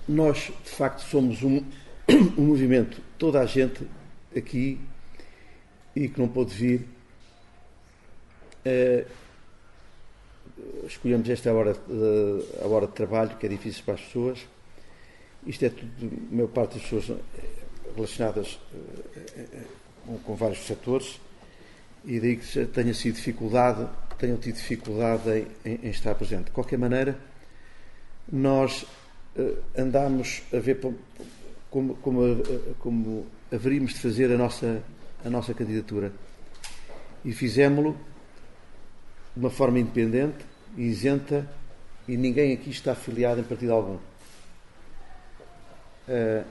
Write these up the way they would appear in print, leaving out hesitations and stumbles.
Nós, de facto, somos um movimento, toda a gente aqui e que não pôde vir, escolhemos esta hora, a hora de trabalho, que é difícil para as pessoas. Isto é tudo, a maior parte das pessoas relacionadas com vários setores, e daí que tenham tido dificuldade em estar presente. De qualquer maneira, nós andámos a ver como haveríamos de fazer a nossa candidatura, e fizemos-lo de uma forma independente e isenta, e ninguém aqui está afiliado em partido algum.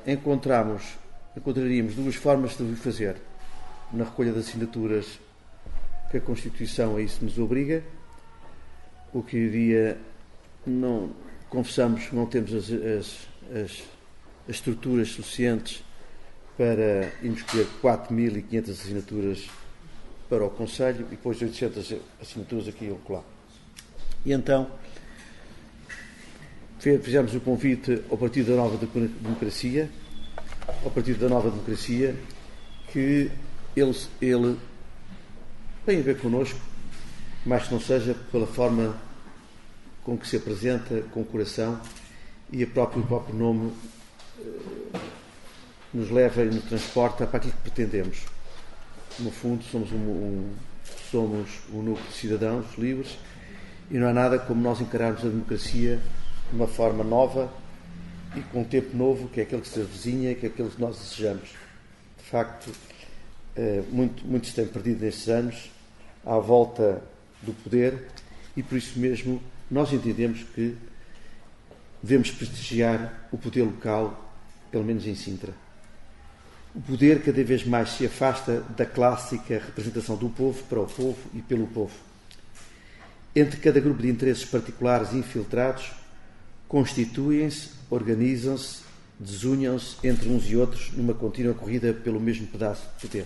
Encontraríamos duas formas de o fazer: na recolha de assinaturas, que a Constituição a isso nos obriga, o que iria, não confessamos, não temos as estruturas suficientes para irmos escolher 4.500 assinaturas para o Conselho e depois 800 assinaturas aqui e acolá. E então fizemos o convite ao Partido da Nova Democracia, que ele tem a ver connosco, mas que não seja pela forma com que se apresenta, com o coração, e o próprio nome nos leva e nos transporta para aquilo que pretendemos. No fundo, somos um núcleo de cidadãos livres, e não há nada como nós encararmos a democracia de uma forma nova e com um tempo novo, que é aquele que se avizinha, que é aquele que nós desejamos. De facto, muito se tem perdido nestes anos à volta do poder, e por isso mesmo nós entendemos que devemos prestigiar o poder local, pelo menos em Sintra. O poder cada vez mais se afasta da clássica representação do povo, para o povo e pelo povo. Entre cada grupo de interesses particulares infiltrados, constituem-se, organizam-se, desunham-se entre uns e outros numa contínua corrida pelo mesmo pedaço de poder.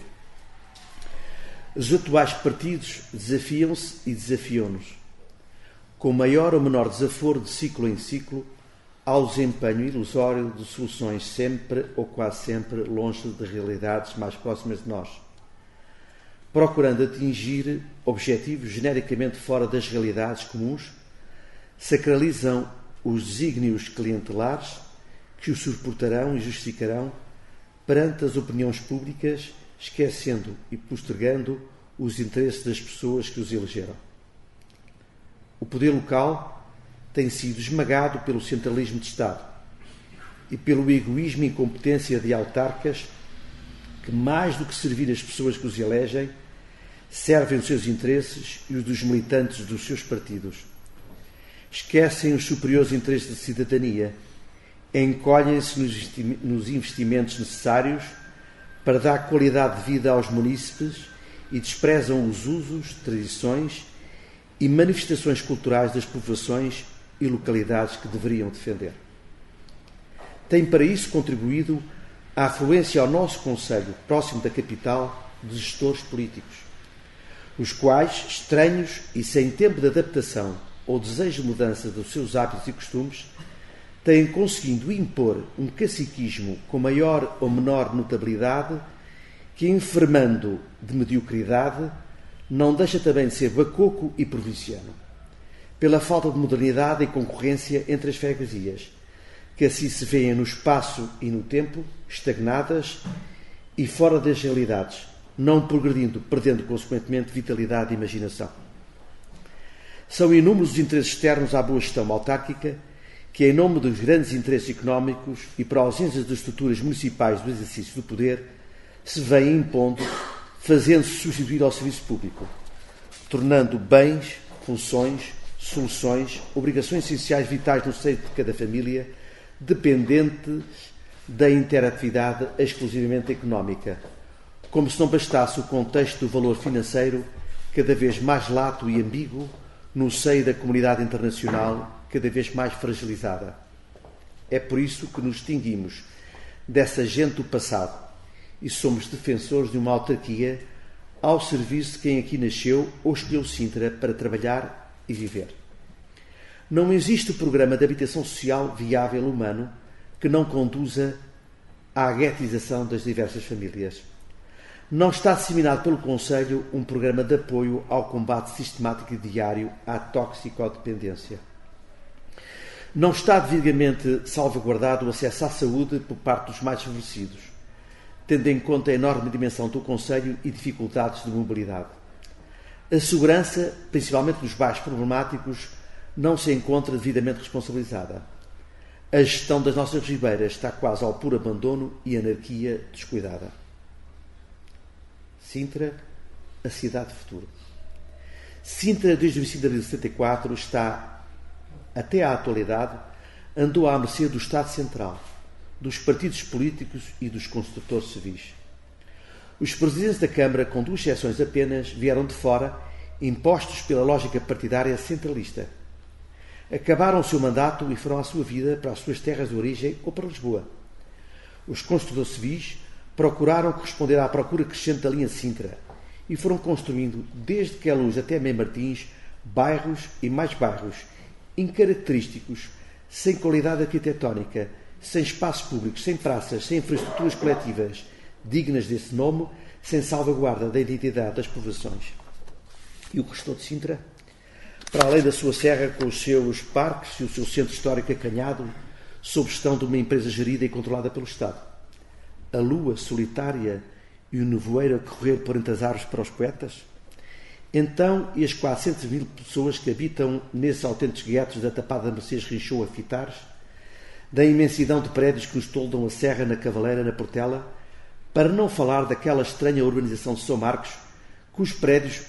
Os atuais partidos desafiam-se e desafiam-nos, com maior ou menor desaforo de ciclo em ciclo, ao desempenho ilusório de soluções sempre ou quase sempre longe de realidades mais próximas de nós, procurando atingir objetivos genericamente fora das realidades comuns, sacralizam os desígnios clientelares que os suportarão e justificarão perante as opiniões públicas, esquecendo e postergando os interesses das pessoas que os elegeram. O poder local tem sido esmagado pelo centralismo de Estado e pelo egoísmo e incompetência de autarcas que, mais do que servir as pessoas que os elegem, servem os seus interesses e os dos militantes dos seus partidos. Esquecem os superiores interesses da cidadania, encolhem-se nos investimentos necessários para dar qualidade de vida aos munícipes e desprezam os usos, tradições e manifestações culturais das povoações e localidades que deveriam defender. Tem para isso contribuído a afluência ao nosso Conselho, próximo da capital, de gestores políticos, os quais, estranhos e sem tempo de adaptação ou desejo de mudança dos seus hábitos e costumes, têm conseguido impor um caciquismo com maior ou menor notabilidade que, enfermando de mediocridade, não deixa também de ser bacoco e provinciano, pela falta de modernidade e concorrência entre as freguesias, que assim se vêem no espaço e no tempo, estagnadas e fora das realidades, não progredindo, perdendo consequentemente vitalidade e imaginação. São inúmeros os interesses externos à boa gestão autárquica que, em nome dos grandes interesses económicos e para a ausência das estruturas municipais do exercício do poder, se vêm impondo, fazendo-se substituir ao serviço público, tornando bens, funções, soluções, obrigações essenciais vitais no seio de cada família, dependentes da interatividade exclusivamente económica, como se não bastasse o contexto do valor financeiro cada vez mais lato e ambíguo no seio da comunidade internacional, cada vez mais fragilizada. É por isso que nos distinguimos dessa gente do passado e somos defensores de uma autarquia ao serviço de quem aqui nasceu ou escolheu Sintra para trabalhar e viver. Não existe programa de habitação social viável humano que não conduza à guetização das diversas famílias. Não está disseminado pelo Conselho um programa de apoio ao combate sistemático e diário à toxicodependência. Não está devidamente salvaguardado o acesso à saúde por parte dos mais favorecidos, tendo em conta a enorme dimensão do Conselho e dificuldades de mobilidade. A segurança, principalmente dos bairros problemáticos, não se encontra devidamente responsabilizada. A gestão das nossas ribeiras está quase ao puro abandono e anarquia descuidada. Sintra, a cidade do futuro. Sintra, desde o 25 de abril de 74, está, até à atualidade, andou à mercê do Estado Central, dos partidos políticos e dos construtores civis. Os presidentes da Câmara, com 2 exceções apenas, vieram de fora, impostos pela lógica partidária centralista. Acabaram o seu mandato e foram à sua vida para as suas terras de origem ou para Lisboa. Os construtores civis procuraram corresponder à procura crescente da linha Sintra e foram construindo, desde Queluz até Mem Martins, bairros e mais bairros, incaracterísticos, sem qualidade arquitetónica, sem espaços públicos, sem praças, sem infraestruturas coletivas dignas desse nome, sem salvaguarda da identidade das povoações. E o que restou de Sintra? Para além da sua serra, com os seus parques e o seu centro histórico acanhado, sob gestão de uma empresa gerida e controlada pelo Estado. A lua solitária e o nevoeiro a correr por entre as árvores para os poetas? Então, e as 400.000 pessoas que habitam nesses autênticos guetos da Tapada de Mercês Rinchou a Fitares, da imensidão de prédios que nos toldam a serra na Cavaleira, na Portela, para não falar daquela estranha urbanização de São Marcos, cujos prédios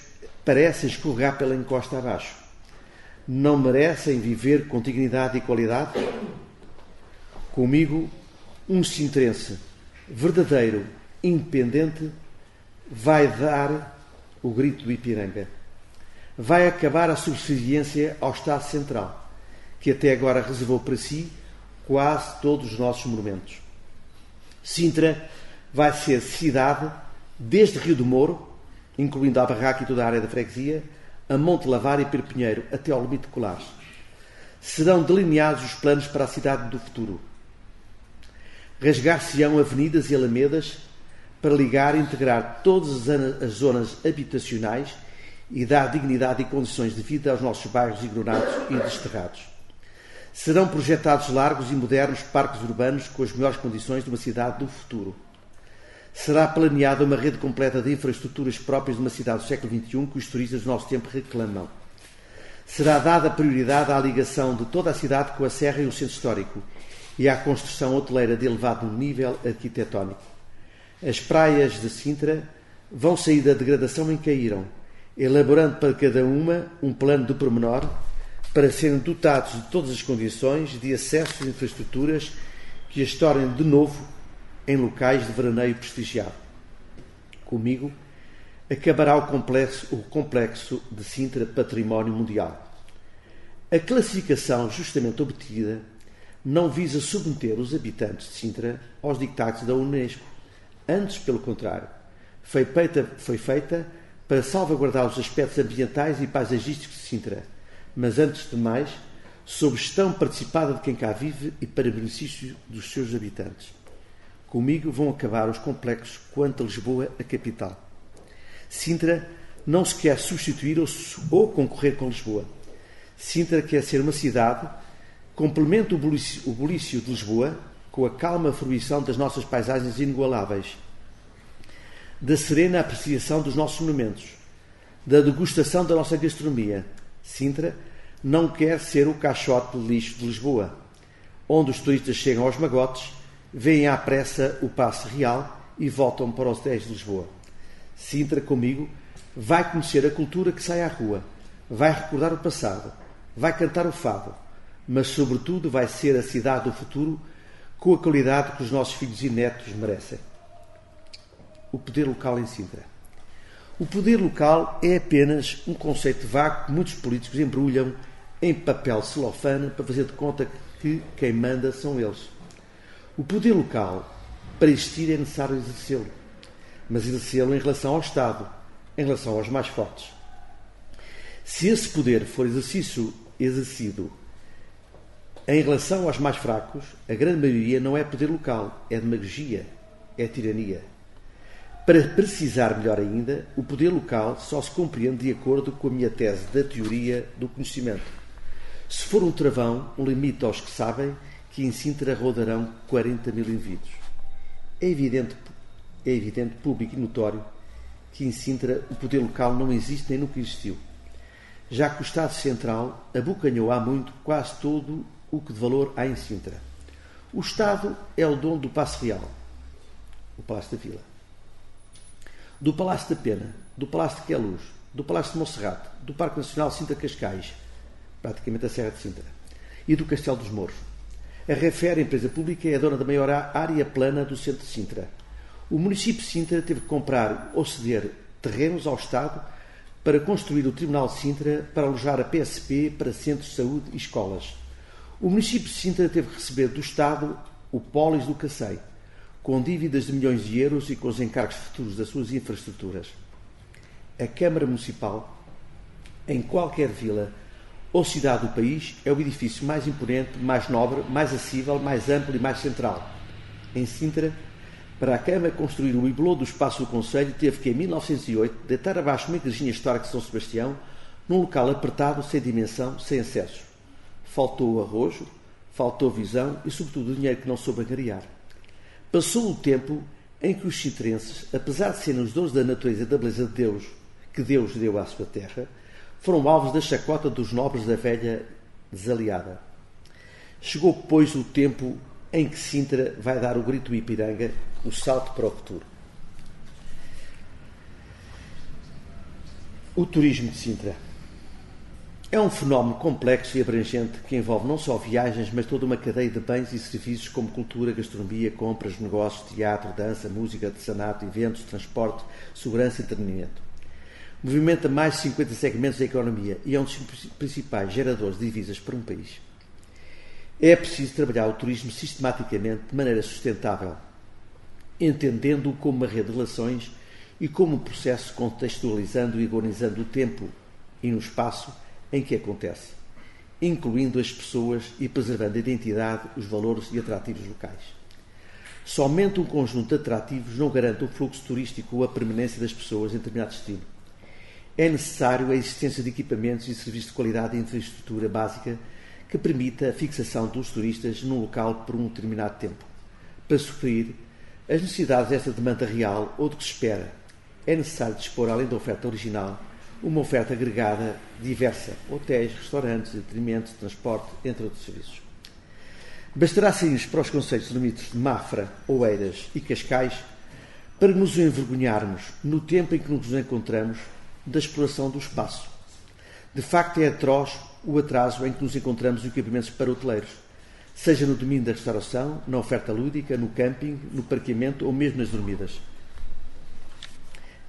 parecem escorregar pela encosta abaixo. Não merecem viver com dignidade e qualidade? Comigo, um sintrense verdadeiro, independente, vai dar o grito do Ipiranga. Vai acabar a subserviência ao Estado Central, que até agora reservou para si quase todos os nossos monumentos. Sintra vai ser cidade desde Rio do Moro, incluindo a Barraca e toda a área da freguesia, a Monte Lavar e Perpinheiro, até ao limite de Colares. Serão delineados os planos para a cidade do futuro. Rasgar-se-ão avenidas e alamedas para ligar e integrar todas as zonas habitacionais e dar dignidade e condições de vida aos nossos bairros ignorados e desterrados. Serão projetados largos e modernos parques urbanos com as melhores condições de uma cidade do futuro. Será planeada uma rede completa de infraestruturas próprias de uma cidade do século XXI que os turistas do nosso tempo reclamam. Será dada prioridade à ligação de toda a cidade com a serra e o centro histórico e à construção hoteleira de elevado nível arquitetónico. As praias de Sintra vão sair da degradação em que caíram, elaborando para cada uma um plano de pormenor para serem dotados de todas as condições de acesso a infraestruturas que as tornem de novo em locais de veraneio prestigiado. Comigo, acabará o complexo de Sintra Património Mundial. A classificação justamente obtida não visa submeter os habitantes de Sintra aos dictados da Unesco. Antes, pelo contrário, foi feita para salvaguardar os aspectos ambientais e paisagísticos de Sintra, mas, antes de mais, sob gestão participada de quem cá vive e para benefício dos seus habitantes. Comigo vão acabar os complexos quanto a Lisboa, a capital. Sintra não se quer substituir ou concorrer com Lisboa. Sintra quer ser uma cidade que complemente o bulício de Lisboa com a calma fruição das nossas paisagens inigualáveis, da serena apreciação dos nossos monumentos, da degustação da nossa gastronomia. Sintra não quer ser o caixote de lixo de Lisboa, onde os turistas chegam aos magotes, veem à pressa o Paço Real e voltam para os 10 de Lisboa. Sintra, comigo, vai conhecer a cultura que sai à rua, vai recordar o passado, vai cantar o fado, mas, sobretudo, vai ser a cidade do futuro com a qualidade que os nossos filhos e netos merecem. O poder local em Sintra. O poder local é apenas um conceito vago que muitos políticos embrulham em papel celofane para fazer de conta que quem manda são eles. O poder local, para existir, é necessário exercê-lo, mas exercê-lo em relação ao Estado, em relação aos mais fortes. Se esse poder for exercido Em relação aos mais fracos, a grande maioria não é poder local, é demagogia, é tirania. Para precisar melhor ainda, o poder local só se compreende de acordo com a minha tese da teoria do conhecimento. Se for um travão, um limite aos que sabem que em Sintra rodarão 40 mil indivíduos. É evidente, público e notório, que em Sintra o poder local não existe nem nunca existiu, já que o Estado Central abocanhou há muito quase todo o que de valor há em Sintra. O Estado é o dono do Paço Real, o Palácio da Vila, do Palácio da Pena, do Palácio de Queluz, do Palácio de Monserrate, do Parque Nacional Sintra-Cascais, praticamente a Serra de Sintra, e do Castelo dos Mouros. A Refer, a empresa pública, é a dona da maior área plana do centro de Sintra. O município de Sintra teve que comprar ou ceder terrenos ao Estado para construir o Tribunal de Sintra para alojar a PSP para centros de saúde e escolas. O município de Sintra teve que receber do Estado o Pólis do Cacém, com dívidas de milhões de euros e com os encargos futuros das suas infraestruturas. A Câmara Municipal, em qualquer vila ou cidade do país, é o edifício mais imponente, mais nobre, mais acessível, mais amplo e mais central. Em Sintra, para a Câmara construir o bibelô do espaço do Conselho, teve que, em 1908, deitar abaixo uma igrejinha histórica de São Sebastião, num local apertado, sem dimensão, sem acessos. Faltou o arrojo, faltou visão e, sobretudo, o dinheiro que não soube angariar. Passou o tempo em que os cintrenses, apesar de serem os donos da natureza e da beleza de Deus, que Deus deu à sua terra, foram alvos da chacota dos nobres da velha desaliada. Chegou, pois, o tempo em que Sintra vai dar o grito do Ipiranga, o salto para o futuro. O turismo de Sintra é um fenómeno complexo e abrangente que envolve não só viagens, mas toda uma cadeia de bens e serviços como cultura, gastronomia, compras, negócios, teatro, dança, música, artesanato, eventos, transporte, segurança e entretenimento. Movimenta mais de 50 segmentos da economia e é um dos principais geradores de divisas para um país. É preciso trabalhar o turismo sistematicamente, de maneira sustentável, entendendo-o como uma rede de relações e como um processo contextualizando e organizando o tempo e no espaço em que acontece, incluindo as pessoas e preservando a identidade, os valores e atrativos locais. Somente um conjunto de atrativos não garante o fluxo turístico ou a permanência das pessoas em determinado destino. É necessário a existência de equipamentos e serviços de qualidade e infraestrutura básica que permita a fixação dos turistas num local por um determinado tempo, para suprir as necessidades desta demanda real ou do que se espera. É necessário dispor, além da oferta original, uma oferta agregada diversa, hotéis, restaurantes, entretenimento, transporte, entre outros serviços. Bastará sairmos para os concelhos limites de Mafra, Oeiras e Cascais para nos envergonharmos no tempo em que nos encontramos da exploração do espaço. De facto, é atroz o atraso em que nos encontramos em equipamentos para hoteleiros, seja no domínio da restauração, na oferta lúdica, no camping, no parqueamento ou mesmo nas dormidas.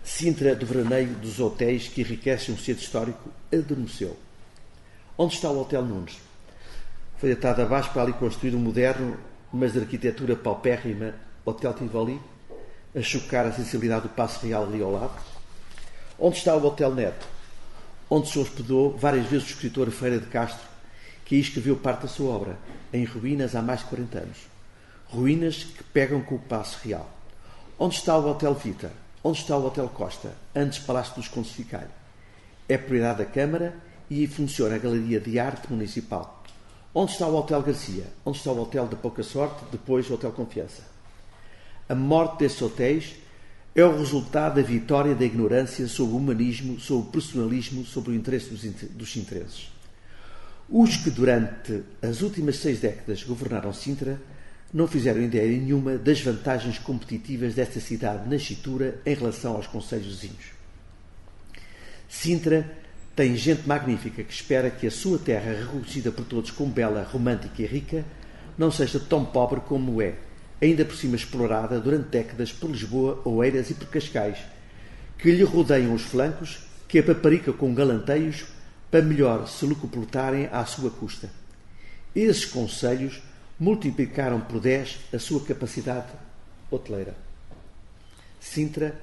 Sintra, do veraneio dos hotéis que enriquecem um centro histórico, adormeceu. Onde está o Hotel Nunes? Foi deitado abaixo para ali construir um moderno, mas de arquitetura paupérrima, Hotel Tivoli, a chocar a sensibilidade do Paço Real ali ao lado. Onde está o Hotel Neto? Onde se hospedou várias vezes o escritor Ferreira de Castro, que aí escreveu parte da sua obra, em ruínas há mais de 40 anos. Ruínas que pegam com o Paço Real. Onde está o Hotel Vita? Onde está o Hotel Costa, antes Palácio dos Contos de Ficalho? É propriedade da Câmara e aí funciona a Galeria de Arte Municipal. Onde está o Hotel Garcia? Onde está o Hotel de Pouca Sorte, depois o Hotel Confiança? A morte destes hotéis é o resultado da vitória da ignorância sobre o humanismo, sobre o personalismo, sobre o interesse dos sintrenses. Os que durante as últimas 6 décadas governaram Sintra não fizeram ideia nenhuma das vantagens competitivas desta cidade nascitura em relação aos concelhos vizinhos. Sintra tem gente magnífica que espera que a sua terra, reconhecida por todos como bela, romântica e rica, não seja tão pobre como é, ainda por cima explorada durante décadas por Lisboa, Oeiras e por Cascais, que lhe rodeiam os flancos, que a paparica com galanteios para melhor se locupletarem à sua custa. Esses concelhos multiplicaram por 10 a sua capacidade hoteleira. Sintra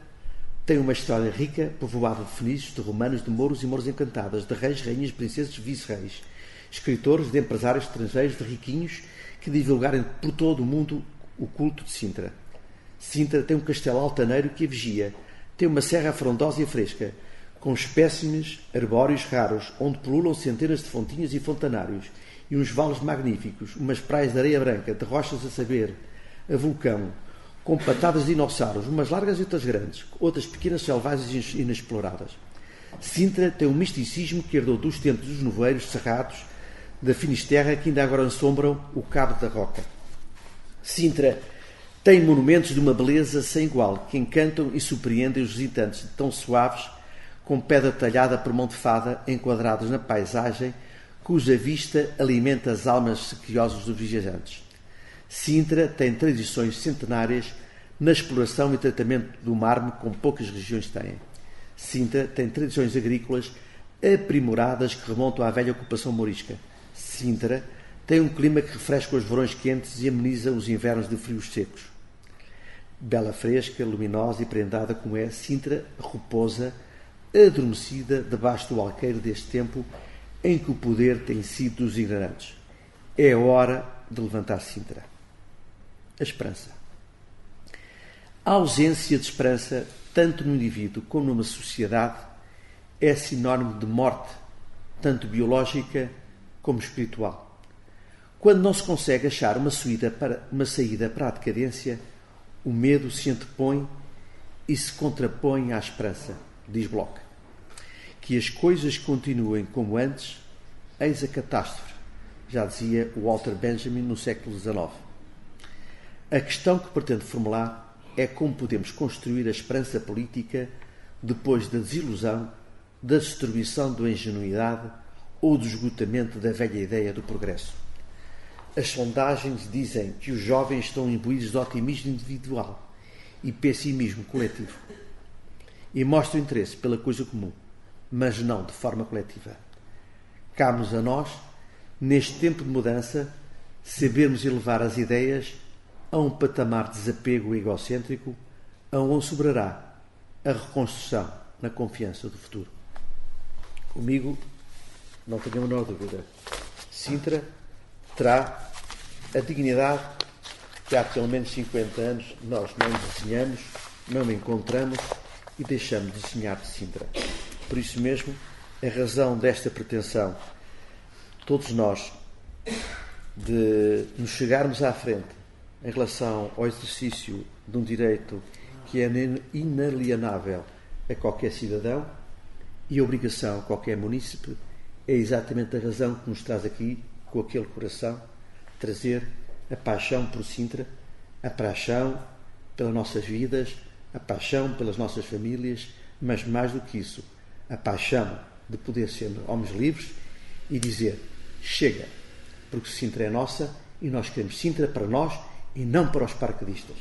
tem uma história rica, povoada de fenícios, de romanos, de mouros e mouros encantadas, de reis, rainhas, princesas, vice-reis, escritores, de empresários estrangeiros, de riquinhos, que divulgarem por todo o mundo o culto de Sintra. Sintra tem um castelo altaneiro que a vigia, tem uma serra frondosa e fresca, com espécimes arbóreos raros, onde pululam centenas de fontinhas e fontanários, e uns vales magníficos, umas praias de areia branca, de rochas a saber, a vulcão, com patadas de dinossauros, umas largas e outras grandes, outras pequenas selvagens inexploradas. Sintra tem um misticismo que herdou dos tempos dos nevoeiros cerrados da Finisterra, que ainda agora assombram o Cabo da Roca. Sintra tem monumentos de uma beleza sem igual, que encantam e surpreendem os visitantes, tão suaves, com pedra talhada por mão de fada, enquadrados na paisagem, cuja vista alimenta as almas sequiosas dos viajantes. Sintra tem tradições centenárias na exploração e tratamento do mármore, como poucas regiões têm. Sintra tem tradições agrícolas aprimoradas que remontam à velha ocupação mourisca. Sintra tem um clima que refresca os verões quentes e ameniza os invernos de frios secos. Bela, fresca, luminosa e prendada como é, Sintra repousa, adormecida debaixo do alqueire deste tempo em que o poder tem sido dos ignorantes. É hora de levantar Sintra. A esperança. A ausência de esperança, tanto no indivíduo como numa sociedade, é sinónimo de morte, tanto biológica como espiritual. Quando não se consegue achar uma saída para a decadência, o medo se antepõe e se contrapõe à esperança, diz Bloch. Que as coisas continuem como antes, eis a catástrofe, já dizia Walter Benjamin no século XIX. A questão que pretendo formular é como podemos construir a esperança política depois da desilusão, da destruição da ingenuidade ou do esgotamento da velha ideia do progresso. As sondagens dizem que os jovens estão imbuídos de otimismo individual e pessimismo coletivo e mostram interesse pela coisa comum, mas não de forma coletiva. Cabe-nos a nós, neste tempo de mudança, sabermos elevar as ideias a um patamar de desapego egocêntrico, aonde sobrará a reconstrução na confiança do futuro. Comigo, não tenho a menor dúvida, Sintra terá a dignidade que há pelo menos 50 anos nós não desenhamos, não encontramos e deixamos de desenhar de Sintra. Por isso mesmo, em razão desta pretensão, todos nós, de nos chegarmos à frente em relação ao exercício de um direito que é inalienável a qualquer cidadão e a obrigação a qualquer munícipe, é exatamente a razão que nos traz aqui, com aquele coração, trazer a paixão por Sintra, a paixão pelas nossas vidas, a paixão pelas nossas famílias, mas mais do que isso, a paixão de poder ser homens livres e dizer, chega, porque Sintra é nossa e nós queremos Sintra para nós e não para os paraquedistas.